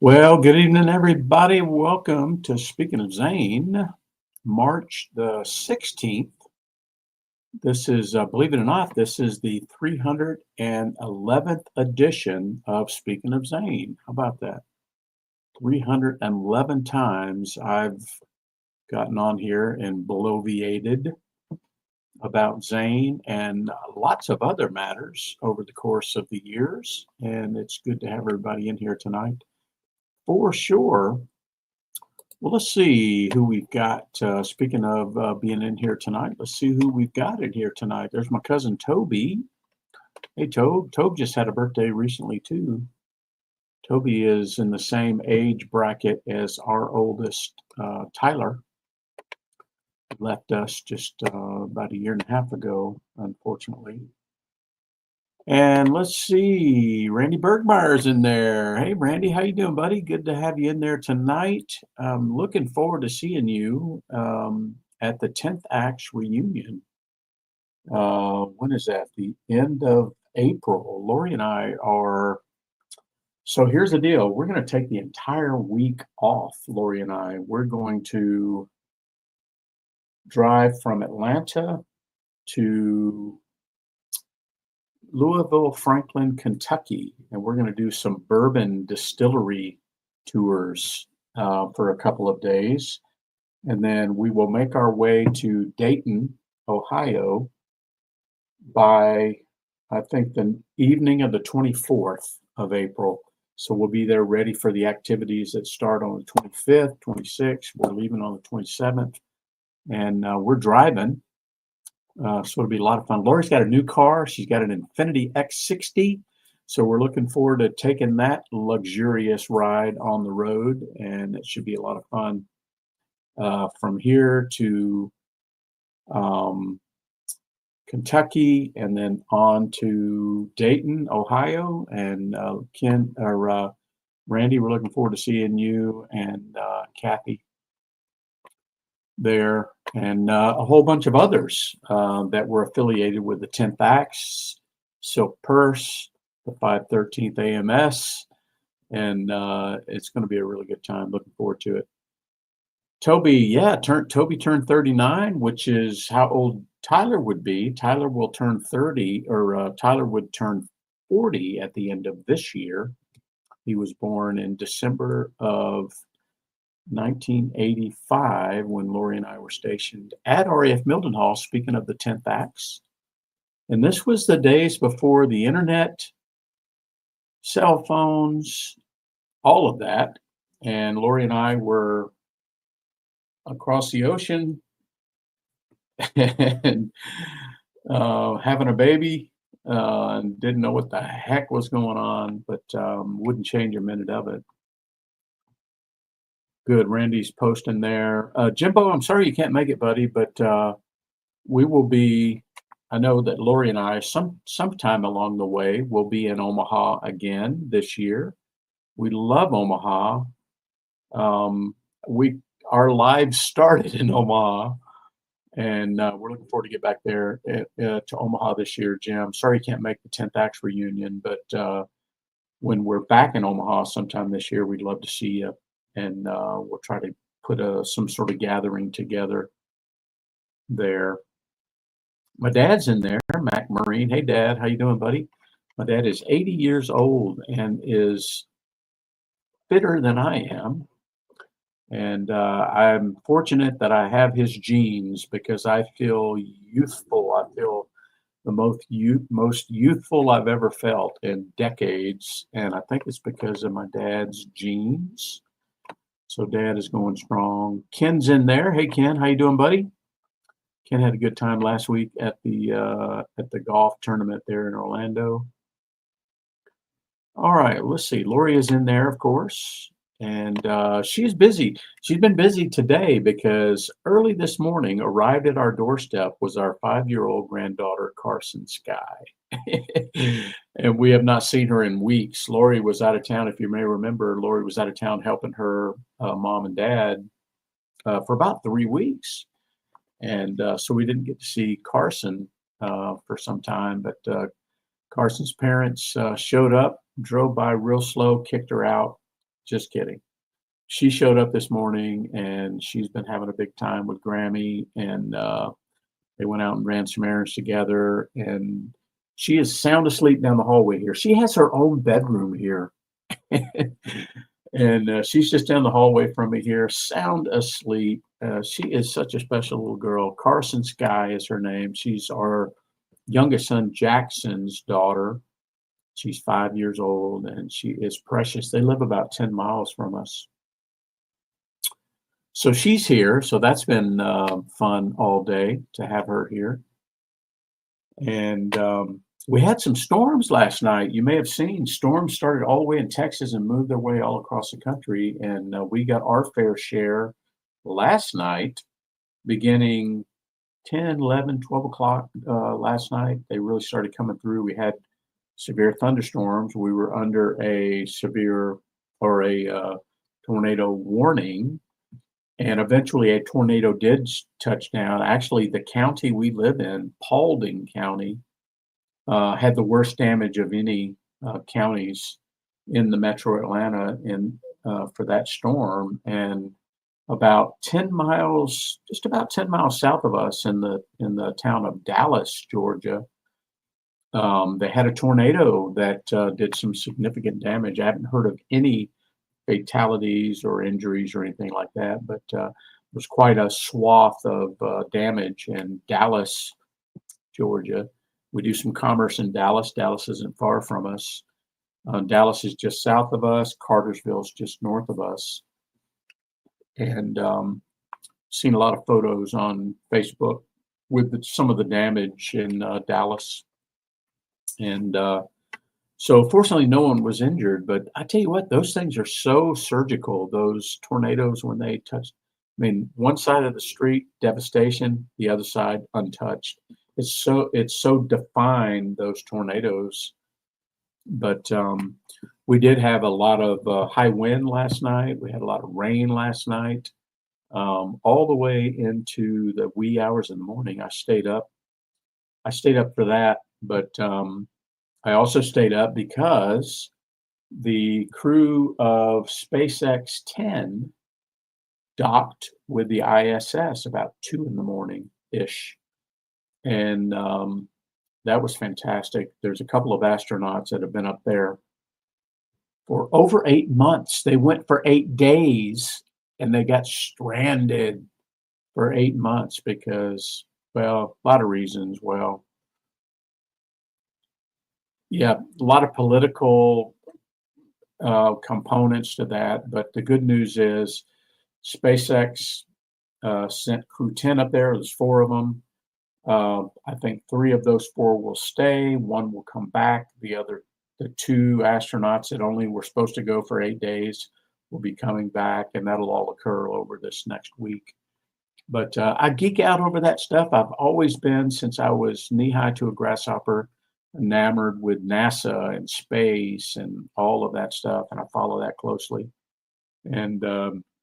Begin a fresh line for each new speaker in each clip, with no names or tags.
Well, good evening, everybody. Welcome to Speaking of Zane, March the 16th. This is, believe it or not, this is the 311th edition of Speaking of Zane. How about that? 311 times I've gotten on here and bloviated about Zane and lots of other matters over the course of the years. And it's good to have everybody in here tonight. For sure. Well, let's see who we've got. Speaking of being in here tonight, let's see who we've got in here tonight. There's my cousin Toby. Hey, Tobe. Tobe just had a birthday recently, too. Toby is in the same age bracket as our oldest, Tyler. Left us just about a year and a half ago, unfortunately. And let's see, Randy Bergmeyer's in there. Hey, Randy, how you doing, buddy? Good to have you in there tonight. I'm looking forward to seeing you at the 10th Acts reunion. When is that? The end of April. Lori and I are. So here's the deal. We're going to take the entire week off, Lori and I. We're going to drive from Atlanta to Louisville, Franklin, Kentucky, and we're going to do some bourbon distillery tours for a couple of days. And then we will make our way to Dayton, Ohio by, I think, the evening of the 24th of April. So we'll be there ready for the activities that start on the 25th, 26th. We're leaving on the 27th, and we're driving. So it'll be a lot of fun. Lori's got a new car. She's got an Infiniti X60. So we're looking forward to taking that luxurious ride on the road. And it should be a lot of fun from here to Kentucky and then on to Dayton, Ohio. And Randy, we're looking forward to seeing you and Kathy there, and a whole bunch of others that were affiliated with the 10th Acts, Silk Purse, the 513th AMS, and it's going to be a really good time. Looking forward to it. Toby, Toby turned 39, which is how old Tyler would be. Tyler will turn 30, or Tyler would turn 40 at the end of this year. He was born in December of 1985 when Lori and I were stationed at RAF Mildenhall, speaking of the 10th Acts. And this was the days before the internet, cell phones, all of that. And Lori and I were across the ocean and having a baby and didn't know what the heck was going on, but wouldn't change a minute of it. Good. Randy's posting there. Jimbo, I'm sorry you can't make it, buddy, but we will be, I know that Lori and I, sometime along the way, will be in Omaha again this year. We love Omaha. Our lives started in Omaha, and we're looking forward to get back there to Omaha this year, Jim. Sorry you can't make the 10th Acts reunion, but when we're back in Omaha sometime this year, we'd love to see you. And we'll try to put some sort of gathering together there. My dad's in there, Mac Marine. Hey, Dad, how you doing, buddy? My dad is 80 years old and is fitter than I am. And I'm fortunate that I have his genes because I feel youthful. I feel the most youthful I've ever felt in decades. And I think it's because of my dad's genes. So Dad is going strong. Ken's in there. Hey, Ken, how you doing, buddy? Ken had a good time last week at the golf tournament there in Orlando. All right, let's see. Lori is in there, of course, and she's busy. She's been busy today because early this morning, arrived at our doorstep was our 5-year-old granddaughter, Carson Sky. And we have not seen her in weeks. Lori was out of town. If you may remember, Lori was out of town helping her mom and dad for about 3 weeks. And so we didn't get to see Carson for some time, but Carson's parents showed up, drove by real slow, kicked her out. Just kidding. She showed up this morning and she's been having a big time with Grammy, and they went out and ran some errands together. And she is sound asleep down the hallway here. She has her own bedroom here. And she's just down the hallway from me here, sound asleep. She is such a special little girl. Carson Sky is her name. She's our youngest son Jackson's daughter. She's 5 years old and she is precious. They live about 10 miles from us. So she's here. So that's been fun all day to have her here. And we had some storms last night. You may have seen storms started all the way in Texas and moved their way all across the country. And we got our fair share last night, beginning 10, 11, 12 o'clock last night. They really started coming through. We had severe thunderstorms. We were under a severe or a tornado warning. And eventually a tornado did touch down. Actually, the county we live in, Paulding County, had the worst damage of any counties in the metro Atlanta for that storm. And about 10 miles, just about 10 miles south of us in the town of Dallas, Georgia, they had a tornado that did some significant damage. I haven't heard of any fatalities or injuries or anything like that, but it was quite a swath of damage in Dallas, Georgia. We do some commerce in Dallas. Dallas isn't far from us. Dallas is just south of us. Cartersville is just north of us. And seen a lot of photos on Facebook with some of the damage in Dallas. And so fortunately, no one was injured. But I tell you what, those things are so surgical, those tornadoes, when they touch. I mean, one side of the street, devastation, the other side, untouched. It's so defined, those tornadoes. But we did have a lot of high wind last night. We had a lot of rain last night, all the way into the wee hours in the morning. I stayed up. I stayed up for that, but I also stayed up because the crew of SpaceX 10 docked with the ISS about 2 in the morning ish. And that was fantastic. There's a couple of astronauts that have been up there for over 8 months. They went for 8 days and they got stranded for 8 months because, well, a lot of reasons. Well, yeah, a lot of political components to that. But the good news is SpaceX sent crew 10 up there. There's 4 of them. I think 3 of those 4 will stay. 1 will come back. The 2 astronauts that only were supposed to go for 8 days will be coming back, and that'll all occur over this next week. But I geek out over that stuff. I've always been, since I was knee-high to a grasshopper, enamored with NASA and space and all of that stuff, and I follow that closely. And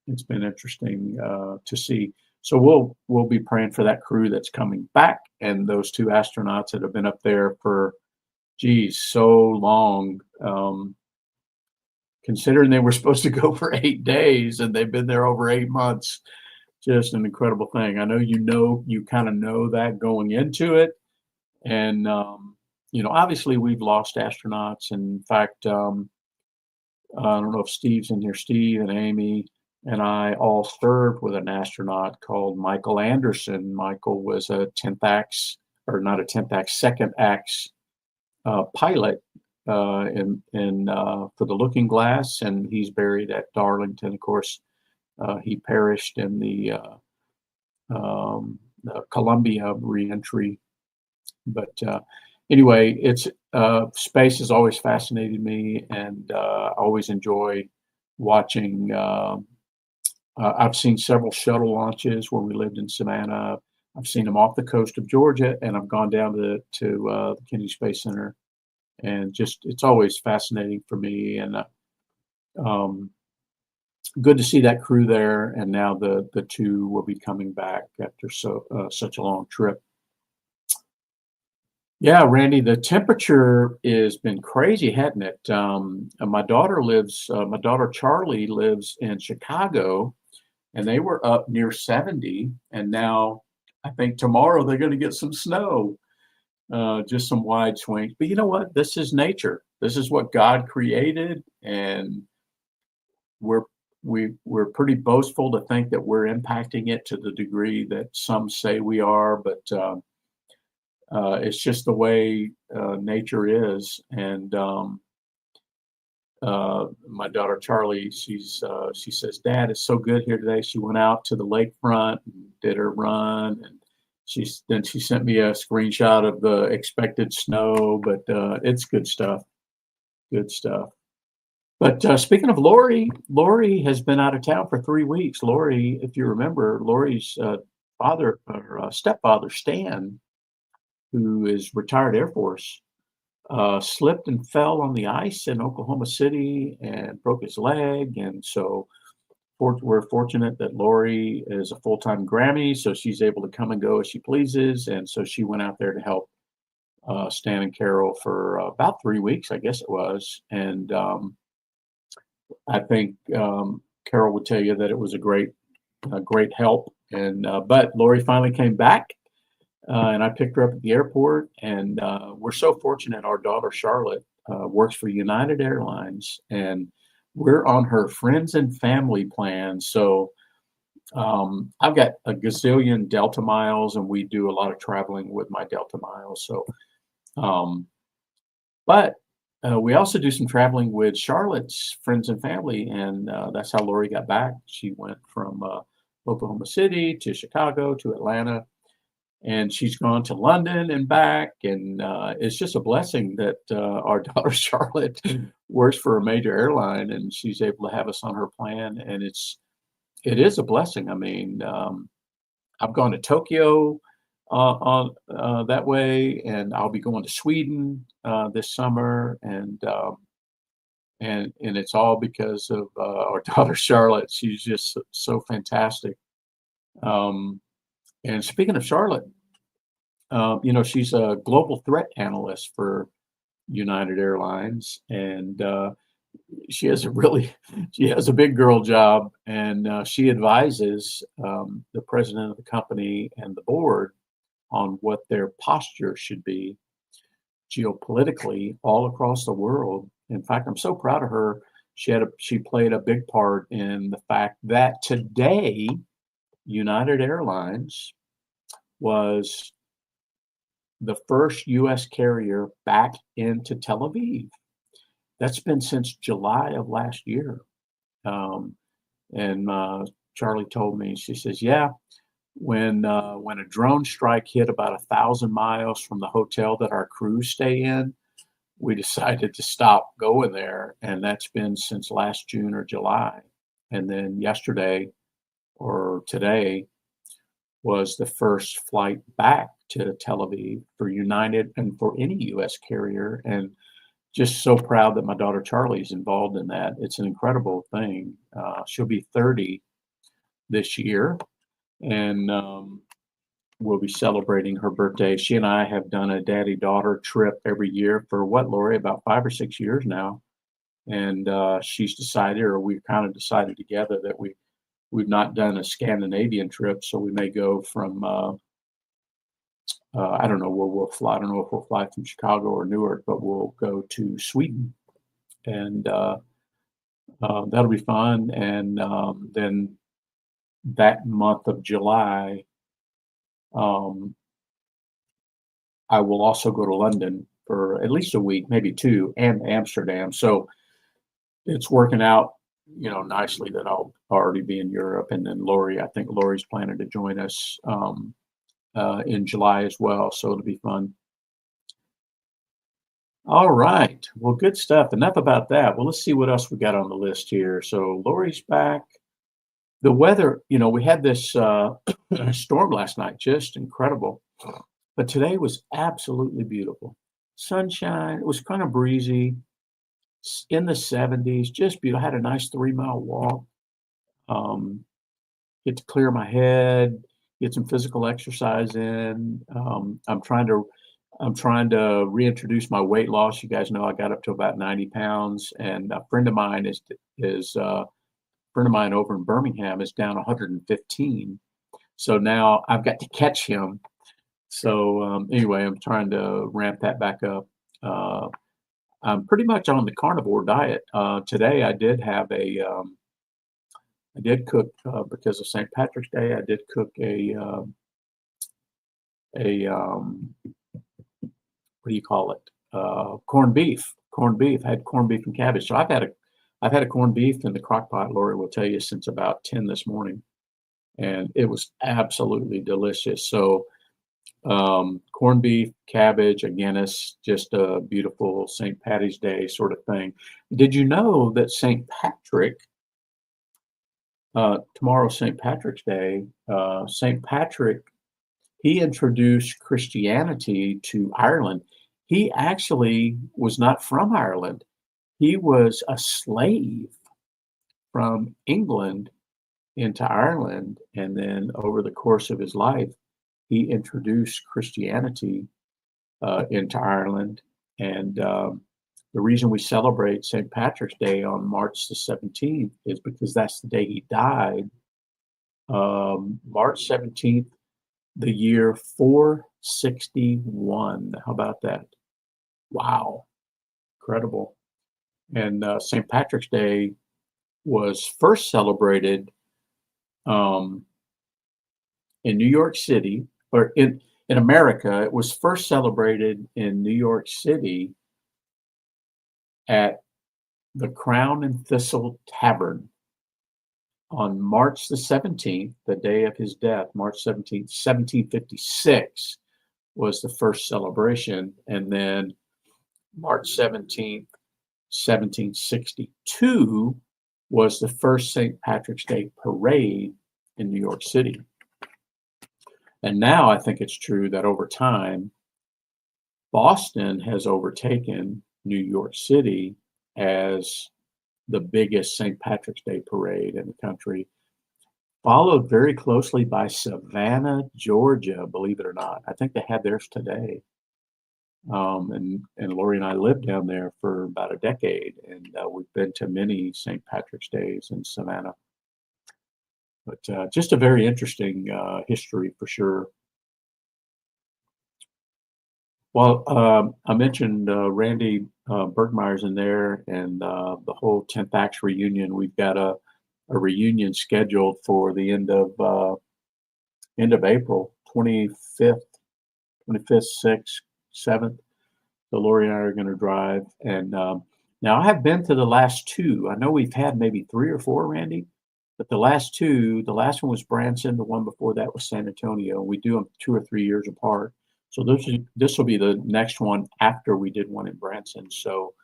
it's been interesting to see. So we'll be praying for that crew that's coming back, and those 2 astronauts that have been up there for, geez, so long. Considering they were supposed to go for 8 days and they've been there over 8 months, just an incredible thing. I know you kind of know that going into it, and obviously we've lost astronauts. In fact, I don't know if Steve's in here. Steve and Amy and I all served with an astronaut called Michael Anderson. Michael was a 10th AX, or not a 10th AX, second AX pilot in for the Looking Glass, and he's buried at Darlington. Of course, he perished in the Columbia reentry. But Anyway, it's space has always fascinated me, and I always enjoy watching. I've seen several shuttle launches when we lived in Savannah. I've seen them off the coast of Georgia, and I've gone down to the Kennedy Space Center, and just it's always fascinating for me. And um, good to see that crew there. And now the two will be coming back after such a long trip. Yeah, Randy, the temperature has been crazy, hadn't it? My daughter Charlie lives in Chicago, and they were up near 70, and now I think tomorrow they're going to get some snow, just some wide swings. But you know what? This is nature. This is what God created, and we're we're pretty boastful to think that we're impacting it to the degree that some say we are, but it's just the way nature is. And my daughter Charlie, she says, "Dad, it's so good here today." She went out to the lakefront and did her run, and she sent me a screenshot of the expected snow. But it's good stuff. Good stuff. But speaking of Lori, Lori has been out of town for 3 weeks. Lori, if you remember, Lori's father or stepfather Stan, who is retired Air Force, slipped and fell on the ice in Oklahoma City and broke his leg. And so we're fortunate that Lori is a full-time Grammy, so she's able to come and go as she pleases. And so she went out there to help Stan and Carol for about 3 weeks, I guess it was. And I think Carol would tell you that it was a great help. And but Lori finally came back, and I picked her up at the airport. And we're so fortunate. Our daughter Charlotte works for United Airlines, and we're on her friends and family plan. So I've got a gazillion Delta miles, and we do a lot of traveling with my Delta miles. So, um, but we also do some traveling with Charlotte's friends and family, and that's how Lori got back. She went from Oklahoma City to Chicago to Atlanta, and she's gone to London and back. And it's just a blessing that our daughter Charlotte works for a major airline, and she's able to have us on her plan. And it is a blessing. I mean, I've gone to Tokyo on that way, and I'll be going to Sweden this summer, and it's all because of our daughter Charlotte. She's just so fantastic. Um, and speaking of Charlotte, she's a global threat analyst for United Airlines, and she has a really she has a big girl job, and she advises the president of the company and the board on what their posture should be geopolitically all across the world. In fact, I'm so proud of her. She played a big part in the fact that today United Airlines was the first U.S. carrier back into Tel Aviv. That's been since July of last year. Um, and Charlie told me, she says, "Yeah, when a drone strike hit about 1,000 miles from the hotel that our crews stay in, we decided to stop going there, and that's been since last June or July. And then yesterday or today was the first flight back to Tel Aviv for United and for any U.S. carrier. And just so proud that my daughter Charlie is involved in that. It's an incredible thing. She'll be 30 this year, and we'll be celebrating her birthday. She and I have done a daddy-daughter trip every year for what, Lori, about 5 or 6 years now. And she's decided, or we've kind of decided together, that we've not done a Scandinavian trip, so we may go from I don't know where we'll fly. I don't know if we'll fly from Chicago or Newark, but we'll go to Sweden, and that'll be fun. And then that month of July, um, I will also go to London for at least a week, maybe two, and Amsterdam. So it's working out, nicely that I'll already be in Europe. And then Lori, I think Lori's planning to join us in July as well. So it'll be fun. All right. Well, good stuff. Enough about that. Well, let's see what else we got on the list here. So Lori's back. The weather, we had this storm last night, just incredible. But today was absolutely beautiful. Sunshine. It was kind of breezy, in the 70s, just beautiful. I had a nice 3-mile walk. Um, get to clear my head, get some physical exercise in. I'm trying to reintroduce my weight loss. You guys know I got up to about 90 pounds, and a friend of mine over in Birmingham is down 115. So now I've got to catch him. So anyway, I'm trying to ramp that back up. Uh, I'm pretty much on the carnivore diet. Today I did cook because of St. Patrick's Day. I did cook a what do you call it? Corned beef. Corned beef. I had corned beef and cabbage. So I've had a corned beef in the crock pot, Lori will tell you, since about 10 this morning, and it was absolutely delicious. So corned beef, cabbage, a Guinness, just a beautiful St. Patty's Day sort of thing. Did you know that tomorrow's St. Patrick's Day? St. Patrick, he introduced Christianity to Ireland. He actually was not from Ireland. He was a slave from England into Ireland, and then over the course of his life, he introduced Christianity into Ireland. And the reason we celebrate St. Patrick's Day on March the 17th is because that's the day he died. March 17th, the year 461. How about that? Wow, incredible. And St. Patrick's Day was first celebrated um, in New York City, or in America. It was first celebrated in New York City at the Crown and Thistle Tavern on March the 17th, the day of his death, March 17th, 1756 was the first celebration. And then March 17th, 1762 was the first St. Patrick's Day parade in New York City. And now I think it's true that over time, Boston has overtaken New York City as the biggest St. Patrick's Day parade in the country, followed very closely by Savannah, Georgia, believe it or not. I think they had theirs today. And Lori and I lived down there for about a decade, and we've been to many St. Patrick's Days in Savannah. But just a very interesting history for sure. Well, I mentioned Randy Bergmeyer's in there, and the whole 10th Acts reunion. We've got a reunion scheduled for the end of April, 25th, 6th, 7th. So Lori and I are going to drive. And now I have been to the last two. I know we've had maybe 3 or 4, Randy, but the last one was Branson. The one before that was San Antonio. We do them 2 or 3 years apart. So this will be the next one after we did one in Branson. So,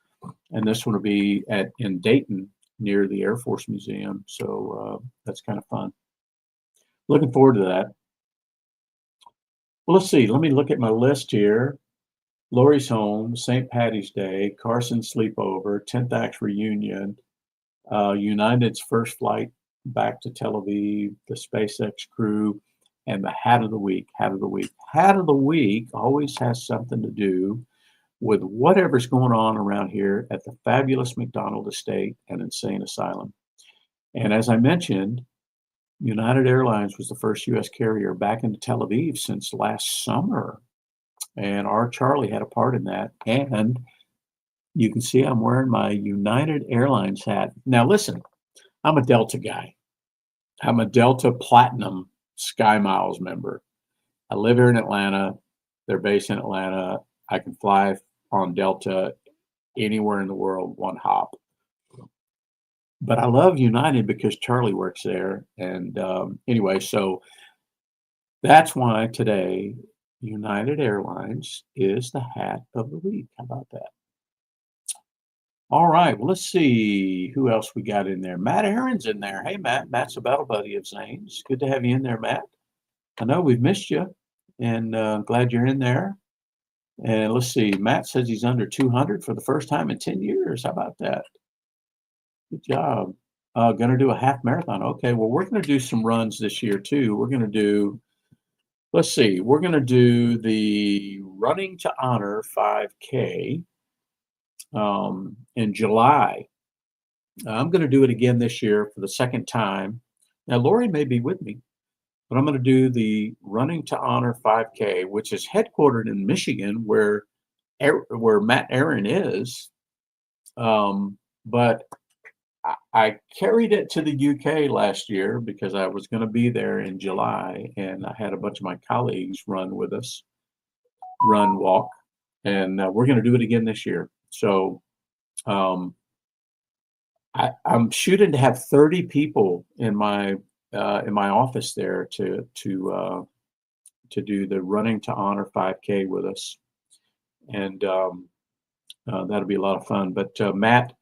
and this one will be in Dayton near the Air Force Museum. So that's kind of fun. Looking forward to that. Well, let's see. Let me look at my list here. Lori's home, St. Patty's Day, Carson's sleepover, 10th Acts reunion, United's first flight back to Tel Aviv, the SpaceX crew, and the hat of the week. Hat of the week always has something to do with whatever's going on around here at the fabulous McDonald Estate and Insane Asylum. And as I mentioned, United Airlines was the first U.S. carrier back into Tel Aviv since last summer. And our Charlie had a part in that. And you can see I'm wearing my United Airlines hat. Now, listen, I'm a Delta guy. I'm a Delta Platinum Sky Miles member. I live here in Atlanta. They're based in Atlanta. I can fly on Delta anywhere in the world, one hop. But I love United because Charlie works there. And anyway, so that's why today United Airlines is the hat of the week. How about that? All right. Well, let's see who else we got in there. Matt Aaron's in there. Hey, Matt. Matt's a battle buddy of Zane's. Good to have you in there, Matt. I know we've missed you, and glad you're in there. And let's see. Matt says he's under 200 for the first time in 10 years. How about that? Good job. Going to do a half marathon. Okay. Well, we're going to do some runs this year too. We're going to do, let's see, we're going to do the Running to Honor 5K in July. I'm going to do it again this year for the second time. Now, Lori may be with me, but I'm going to do the Running to Honor 5K, which is headquartered in Michigan, where Matt Aaron is. But I carried it to the UK last year because I was going to be there in July, and I had a bunch of my colleagues run with us, walk, and we're going to do it again this year. So um, I'm shooting to have 30 people in my office there to do the Running to Honor 5K with us, and that'll be a lot of fun. But Matt,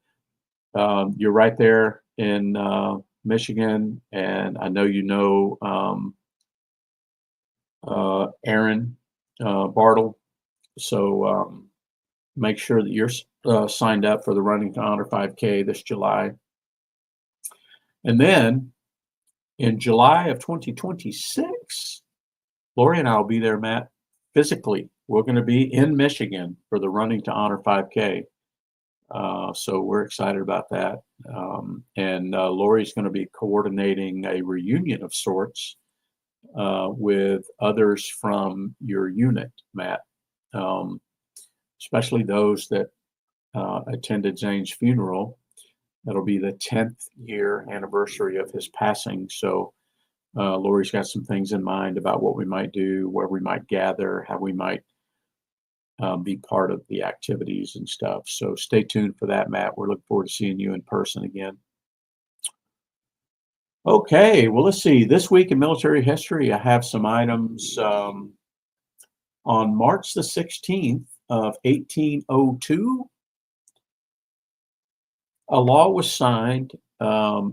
you're right there in Michigan, and I know you know Aaron Bartle. So make sure that you're signed up for the Running to Honor 5K this July. And then in July of 2026, Lori and I will be there, Matt, physically. We're going to be in Michigan for the Running to Honor 5K. So we're excited about that. And Lori's going to be coordinating a reunion of sorts with others from your unit, Matt, especially those that attended Zane's funeral. That'll be the 10th year anniversary of his passing. So Lori's got some things in mind about what we might do, where we might gather, how we might be part of the activities and stuff. So stay tuned for that, Matt. We're looking forward to seeing you in person again. Okay, well, let's see. This week in military history, I have some items. On March the 16th of 1802, a law was signed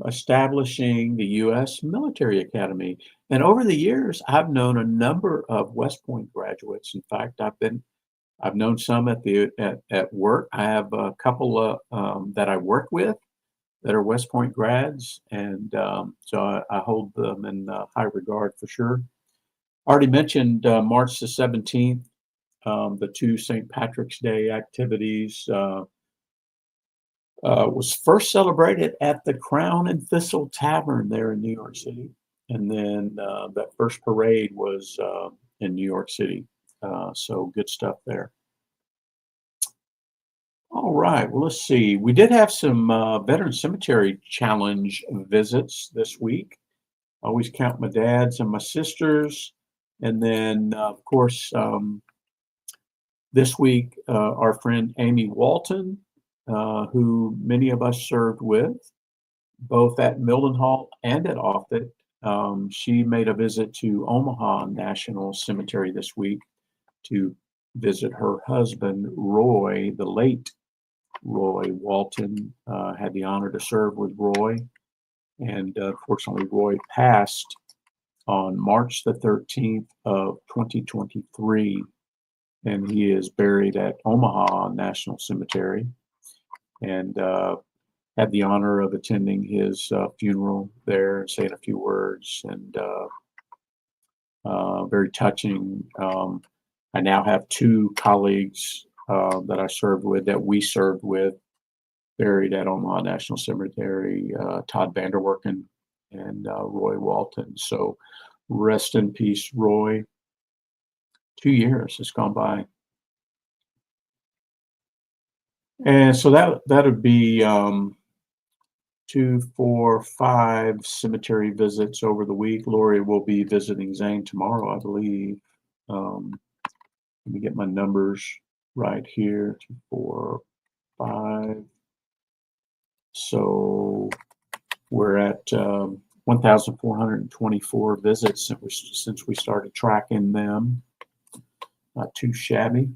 establishing the U.S. Military Academy. And over the years, I've known a number of West Point graduates. In fact, I've known some at work. I have a couple that I work with that are West Point grads, and so I hold them in high regard for sure. Already mentioned March the 17th, the two St. Patrick's Day activities was first celebrated at the Crown and Thistle Tavern there in New York City, and then that first parade was in New York City. So good stuff there. All right, well, let's see. We did have some Veteran Cemetery Challenge visits this week. I always count my dads and my sisters. And then, of course, this week, our friend Amy Walton, who many of us served with, both at Mildenhall and at Offutt. She made a visit to Omaha National Cemetery this week to visit her husband, Roy, the late Roy Walton. Had the honor to serve with Roy. And unfortunately, Roy passed on March the 13th of 2023. And he is buried at Omaha National Cemetery. And had the honor of attending his funeral there and saying a few words, and very touching. I now have two colleagues that I served with, that we served with, buried at Omaha National Cemetery, Todd Vanderwerken and Roy Walton. So rest in peace, Roy. 2 years has gone by. And so that would be 2, 4, 5 cemetery visits over the week. Lori will be visiting Zane tomorrow, I believe. Let me get my numbers right here. 2, 4, 5. So we're at 1,424 visits since we started tracking them. Not too shabby.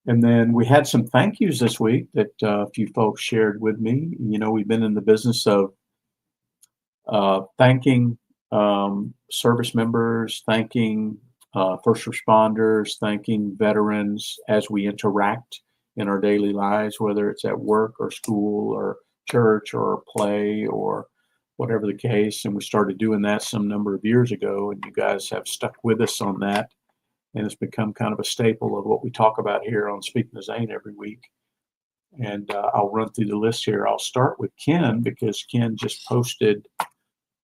And then we had some thank yous this week that a few folks shared with me. We've been in the business of thanking service members, thanking first responders, thanking veterans as we interact in our daily lives, whether it's at work or school or church or play or whatever the case. And we started doing that some number of years ago, and you guys have stuck with us on that. And it's become kind of a staple of what we talk about here on Speaking to Zane every week. And I'll run through the list here. I'll start with Ken because Ken just posted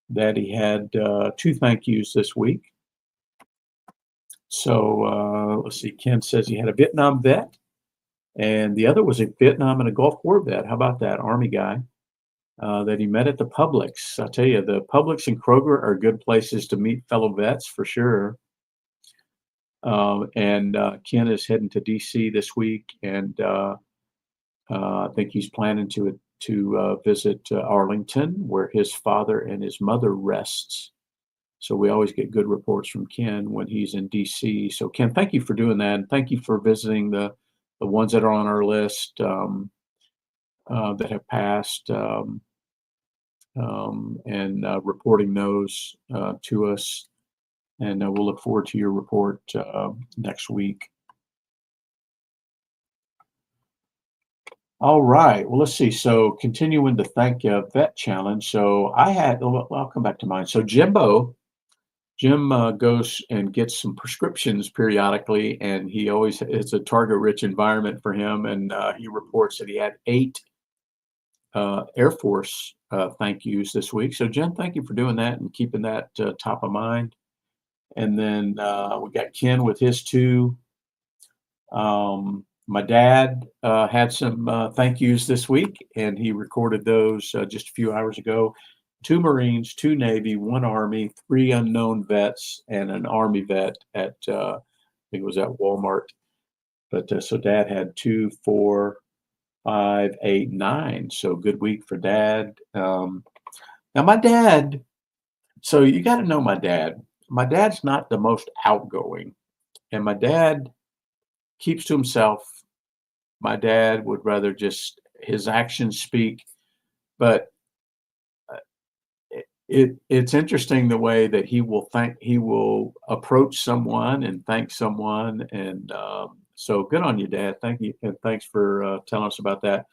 that he had 2 thank yous this week. So let's see. Ken says he had a Vietnam vet, and the other was a Vietnam and a Gulf War vet. How about that, Army guy that he met at the Publix? I tell you, the Publix and Kroger are good places to meet fellow vets for sure. And Ken is heading to DC this week, and I think he's planning to visit Arlington, where his father and his mother rests. So we always get good reports from Ken when he's in DC. So Ken, thank you for doing that, and thank you for visiting the ones that are on our list that have passed and reporting those to us. And we'll look forward to your report next week. All right. Well, let's see. So continuing the Thank You Vet Challenge. So I'll come back to mine. So Jim goes and gets some prescriptions periodically, and it's a target-rich environment for him. And he reports that he had 8 Air Force thank yous this week. So Jim, thank you for doing that and keeping that top of mind. And then we got Ken with his 2. My dad had some thank yous this week, and he recorded those just a few hours ago. 2 Marines, 2 Navy, 1 Army, 3 unknown vets, and an Army vet at I think it was at Walmart. But so Dad had 2, 4, 5, 8, 9. So good week for Dad. Now my dad. So you got to know my dad. My dad's not the most outgoing, and my dad keeps to himself. My dad would rather just his actions speak, but it's interesting the way that he will approach someone and thank someone. And so good on you, Dad. Thank you, and thanks for telling us about that.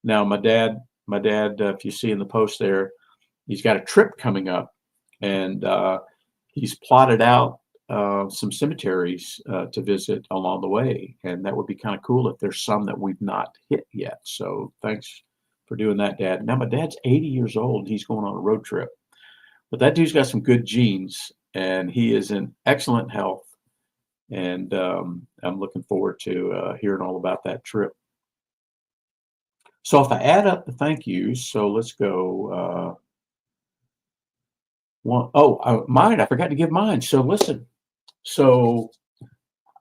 Now, my dad, if you see in the post there, he's got a trip coming up, and he's plotted out some cemeteries to visit along the way, and that would be kind of cool if there's some that we've not hit yet. So thanks for doing that, Dad. Now my dad's 80 years old. He's going on a road trip, but that dude's got some good genes, and he is in excellent health. And I'm looking forward to hearing all about that trip. So if I add up the thank yous, so let's go. Mine. I forgot to give mine. So listen. So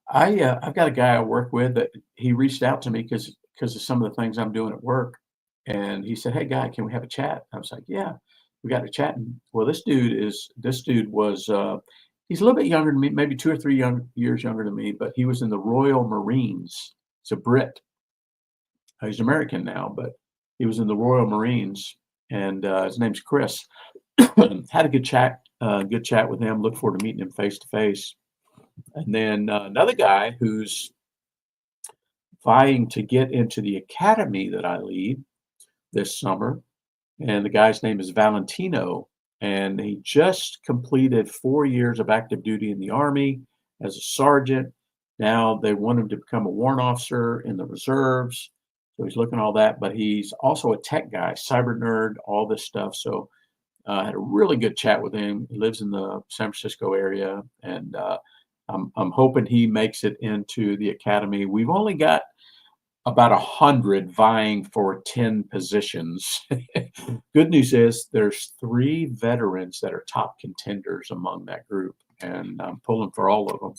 I've got a guy I work with that he reached out to me because of some of the things I'm doing at work, and he said, "Hey, guy, can we have a chat?" I was like, "Yeah." We got to chatting. Well, this dude was he's a little bit younger than me, maybe 2 or 3 years younger than me, but he was in the Royal Marines. He's a Brit. He's American now, but he was in the Royal Marines, and his name's Chris. Had a good chat with him. Look forward to meeting him face to face. And then another guy who's vying to get into the academy that I lead this summer, and the guy's name is Valentino, and he just completed 4 years of active duty in the Army as a sergeant. Now they want him to become a warrant officer in the reserves, so he's looking at all that, but he's also a tech guy, cyber nerd, all this stuff. So I had a really good chat with him. He lives in the San Francisco area, and I'm hoping he makes it into the academy. We've only got about 100 vying for 10 positions. Good news is there's 3 veterans that are top contenders among that group, and I'm pulling for all of them.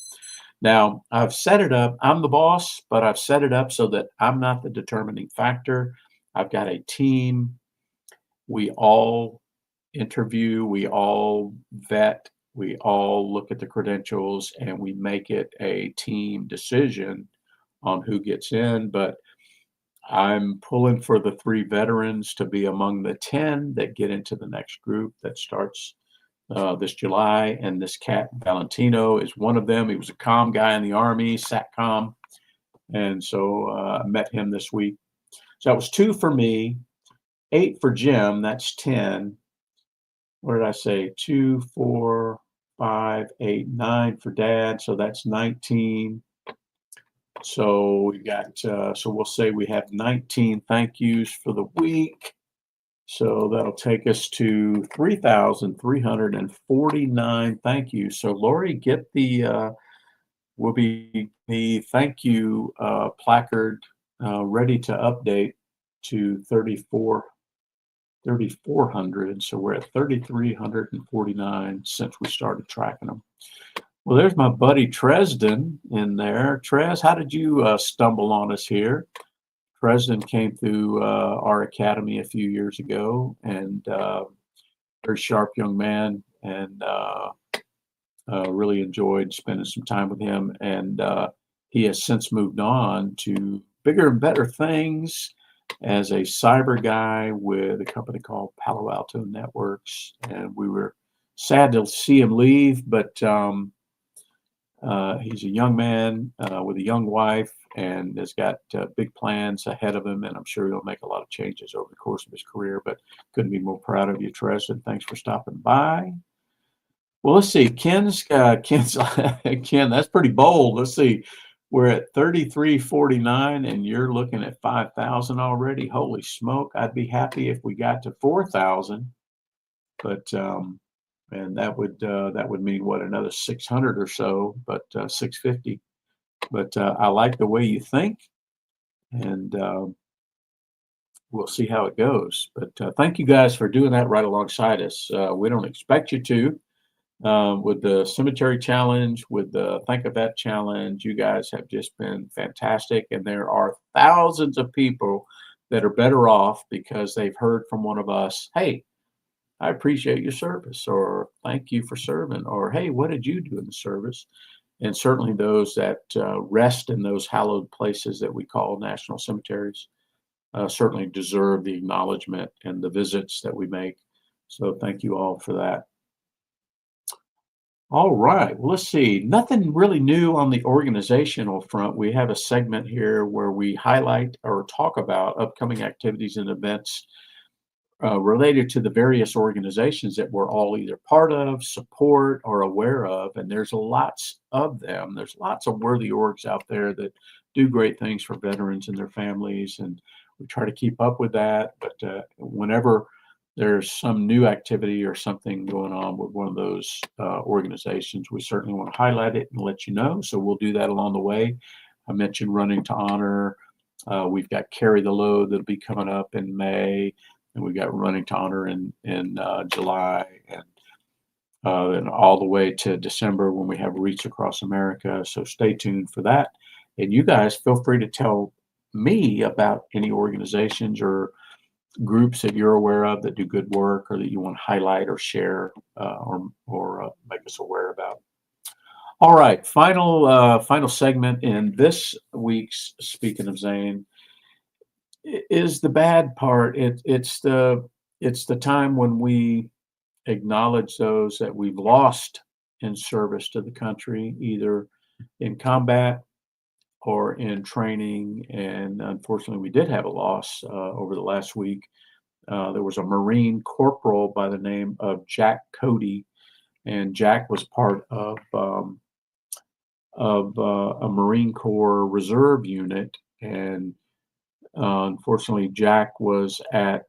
Now, I've set it up. I'm the boss, but I've set it up so that I'm not the determining factor. I've got a team. We all interview, we all vet, we all look at the credentials, and we make it a team decision on who gets in, but I'm pulling for the 3 veterans to be among the 10 that get into the next group that starts this July. And this cat, Valentino, is one of them. He was a comm guy in the Army, SATCOM. And so I met him this week. So that was 2 for me, 8 for Jim. That's 10. What did I say? 2, 4, 5, 8, 9 for Dad. So that's 19. So we got, so we'll say we have 19 thank yous for the week. So that'll take us to 3,349 thank yous. So Lori, get will be the thank you placard ready to update to 3,400. So we're at 3,349 since we started tracking them. Well, there's my buddy Tresden in there. Tres, how did you stumble on us here? Tresden came through our academy a few years ago, and very sharp young man, and really enjoyed spending some time with him. And he has since moved on to bigger and better things as a cyber guy with a company called Palo Alto Networks. And we were sad to see him leave, but he's a young man with a young wife and has got big plans ahead of him. And I'm sure he'll make a lot of changes over the course of his career, but couldn't be more proud of you, Treston. Thanks for stopping by. Well, let's see. Ken's Ken, that's pretty bold. Let's see. We're at 3,349 and you're looking at 5,000 already. Holy smoke. I'd be happy if we got to 4,000, but, and that would mean what, another 600 or so, but 650. But I like the way you think, and we'll see how it goes. But thank you guys for doing that right alongside us. We don't expect you to. With the cemetery challenge, with the Think of That challenge, you guys have just been fantastic. And there are thousands of people that are better off because they've heard from one of us, hey, I appreciate your service, or thank you for serving, or hey, what did you do in the service? And certainly those that rest in those hallowed places that we call national cemeteries certainly deserve the acknowledgement and the visits that we make. So thank you all for that. All right, well, let's see. Nothing really new on the organizational front. We have a segment here where we highlight or talk about upcoming activities and events related to the various organizations that we're all either part of, support, or aware of. And there's lots of them. There's lots of worthy orgs out there that do great things for veterans and their families. And we try to keep up with that. But whenever there's some new activity or something going on with one of those organizations, we certainly want to highlight it and let you know. So we'll do that along the way. I mentioned Running to Honor. We've got Carry the Load that'll be coming up in May. And we got Running to Honor in July, and all the way to December when we have Reach Across America. So stay tuned for that. And you guys feel free to tell me about any organizations or groups that you're aware of that do good work or that you want to highlight or share or make us aware about. All right, final segment in this week's Speaking of Zane is the bad part. It's the time when we acknowledge those that we've lost in service to the country, either in combat or in training. And unfortunately, we did have a loss over the last week. There was a Marine corporal by the name of Jack Cody, and Jack was part of a Marine Corps reserve unit. And unfortunately, Jack was at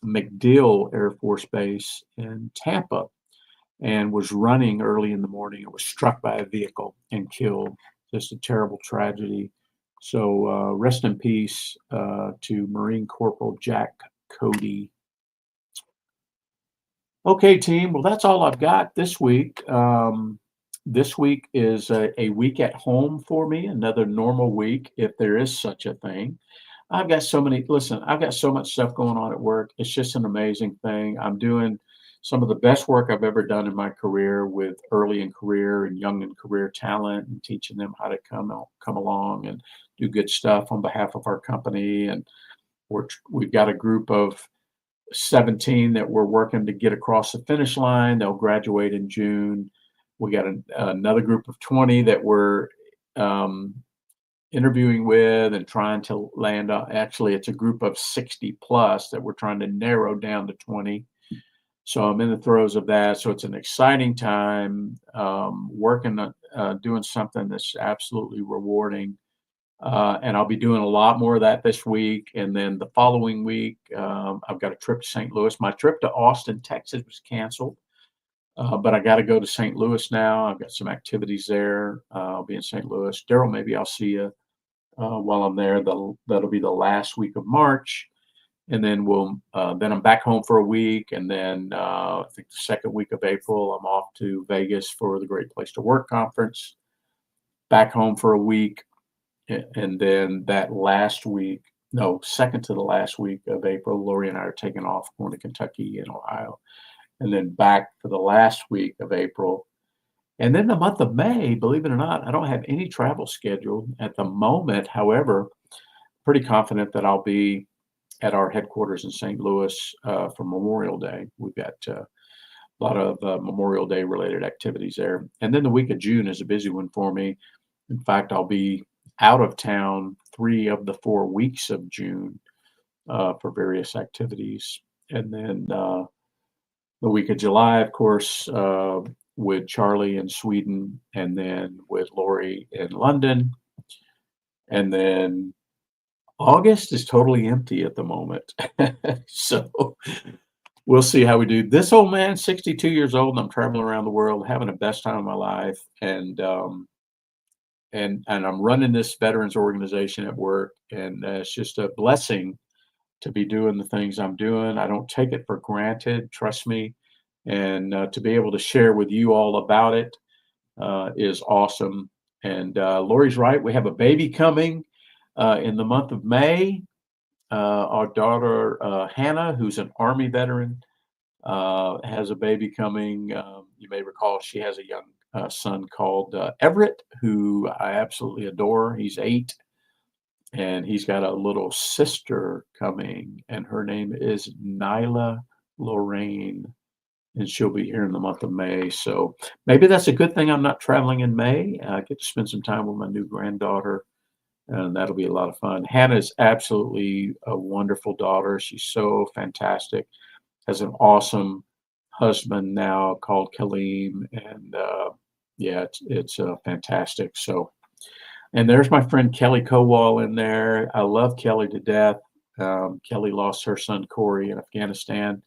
MacDill Air Force Base in Tampa and was running early in the morning and was struck by a vehicle and killed. Just a terrible tragedy. So rest in peace to Marine Corporal Jack Cody. Okay, team. Well, that's all I've got this week. This week is a week at home for me, another normal week, if there is such a thing. I've got so much stuff going on at work. It's just an amazing thing. I'm doing some of the best work I've ever done in my career with early in career and young in career talent and teaching them how to come along and do good stuff on behalf of our company. And we've got a group of 17 that we're working to get across the finish line. They'll graduate in June. We got another group of 20 that we're um, interviewing with and trying to land on. Actually, it's a group of 60 plus that we're trying to narrow down to 20. So I'm in the throes of that. So it's an exciting time, working on doing something that's absolutely rewarding. And I'll be doing a lot more of that this week. And then the following week, I've got a trip to St. Louis. My trip to Austin, Texas was canceled, but I got to go to St. Louis now. I've got some activities there. I'll be in St. Louis. Daryl, maybe I'll see you while I'm there. That'll be the last week of March. And then then I'm back home for a week. And then I think the second week of April, I'm off to Vegas for the Great Place to Work conference, back home for a week. And then that last week, no, second to the last week of April, Lori and I are taking off, going to Kentucky and Ohio, and then back for the last week of April. And then the month of May, believe it or not, I don't have any travel scheduled at the moment. However, pretty confident that I'll be at our headquarters in St. Louis for Memorial Day. We've got a lot of Memorial Day related activities there. And then the week of June is a busy one for me. In fact, I'll be out of town 3 of the 4 weeks of June for various activities. And then the week of July, of course, with Charlie in Sweden, and then with Lori in London. And then August is totally empty at the moment. So we'll see how we do. This old man, 62 years old, and I'm traveling around the world, having the best time of my life. And I'm running this veterans organization at work, and it's just a blessing to be doing the things I'm doing. I don't take it for granted, trust me. And to be able to share with you all about it is awesome. And Lori's right. We have a baby coming in the month of May. Our daughter, Hannah, who's an Army veteran, has a baby coming. You may recall she has a young son called Everett, who I absolutely adore. He's 8, and he's got a little sister coming, and her name is Nyla Lorraine, and she'll be here in the month of May. So maybe that's a good thing I'm not traveling in May. I get to spend some time with my new granddaughter, and that'll be a lot of fun. Hannah's absolutely a wonderful daughter. She's so fantastic. Has an awesome husband now called Kaleem, and yeah, it's fantastic. So, and there's my friend Kelly Kowal in there. I love Kelly to death. Kelly lost her son Corey in Afghanistan.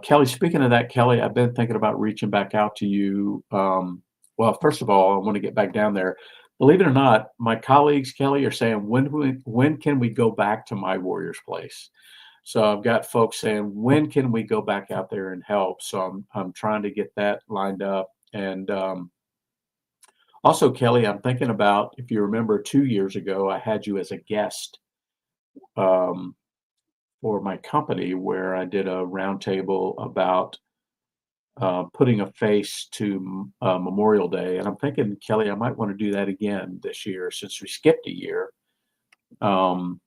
Kelly, speaking of that, Kelly, I've been thinking about reaching back out to you. Well, first of all, I want to get back down there. Believe it or not, my colleagues, Kelly, are saying, when can we go back to my Warriors place? So I've got folks saying, when can we go back out there and help? So I'm trying to get that lined up. And also, Kelly, I'm thinking about, if you remember 2 years ago, I had you as a guest for my company, where I did a roundtable about putting a face to Memorial Day. And I'm thinking, Kelly, I might want to do that again this year since we skipped a year. And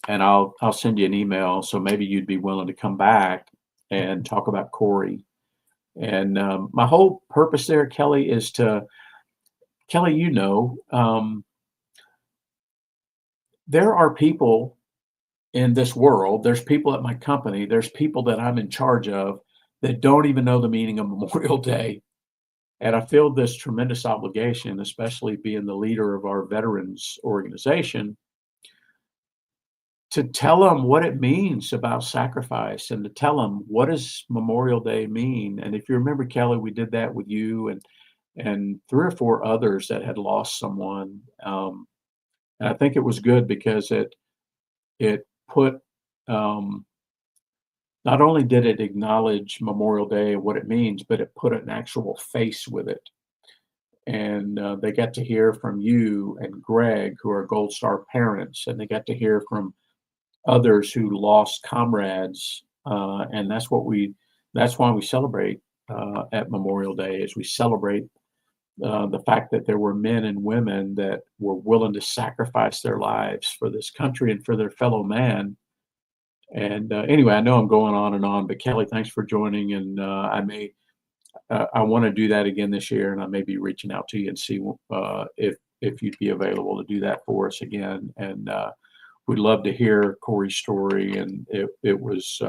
I'll send you an email, so maybe you'd be willing to come back and talk about Corey. And my whole purpose there, Kelly, is to, Kelly, there are people in this world, there's people at my company, there's people that I'm in charge of that don't even know the meaning of Memorial Day. And I feel this tremendous obligation, especially being the leader of our veterans organization, to tell them what it means about sacrifice, and to tell them, what does Memorial Day mean? And if you remember, Kelly, we did that with you and 3 or 4 others that had lost someone. And I think it was good because it put, not only did it acknowledge Memorial Day and what it means, but it put an actual face with it. And they got to hear from you and Greg, who are Gold Star parents, and they got to hear from others who lost comrades. And that's what we that's why we celebrate at Memorial Day, is we celebrate the fact that there were men and women that were willing to sacrifice their lives for this country and for their fellow man. And anyway, I know I'm going on and on, but Kelly, thanks for joining. And I want to do that again this year, and I may be reaching out to you and see if you'd be available to do that for us again. And we'd love to hear Corey's story. And it was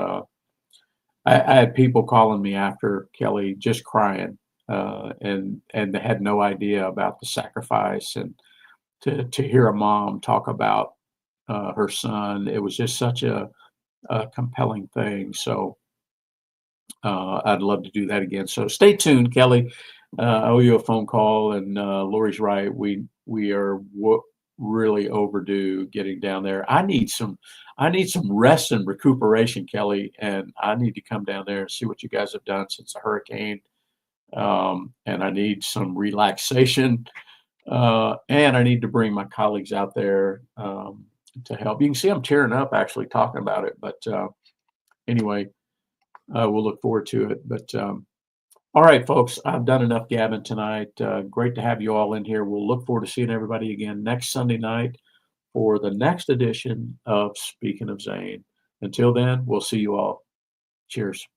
I had people calling me after, Kelly, just crying, and they had no idea about the sacrifice, and to hear a mom talk about her son, it was just such a compelling thing. So I'd love to do that again. So stay tuned, Kelly. I owe you a phone call, and Lori's right. We are really overdue getting down there. I need some rest and recuperation, Kelly, and I need to come down there and see what you guys have done since the hurricane. And I need some relaxation, and I need to bring my colleagues out there to help. You can see I'm tearing up actually talking about it, but anyway, we'll look forward to it. But all right, folks, I've done enough gabbing tonight. Great to have you all in here. We'll look forward to seeing everybody again next Sunday night for the next edition of Speaking of Zane. Until then, we'll see you all. Cheers.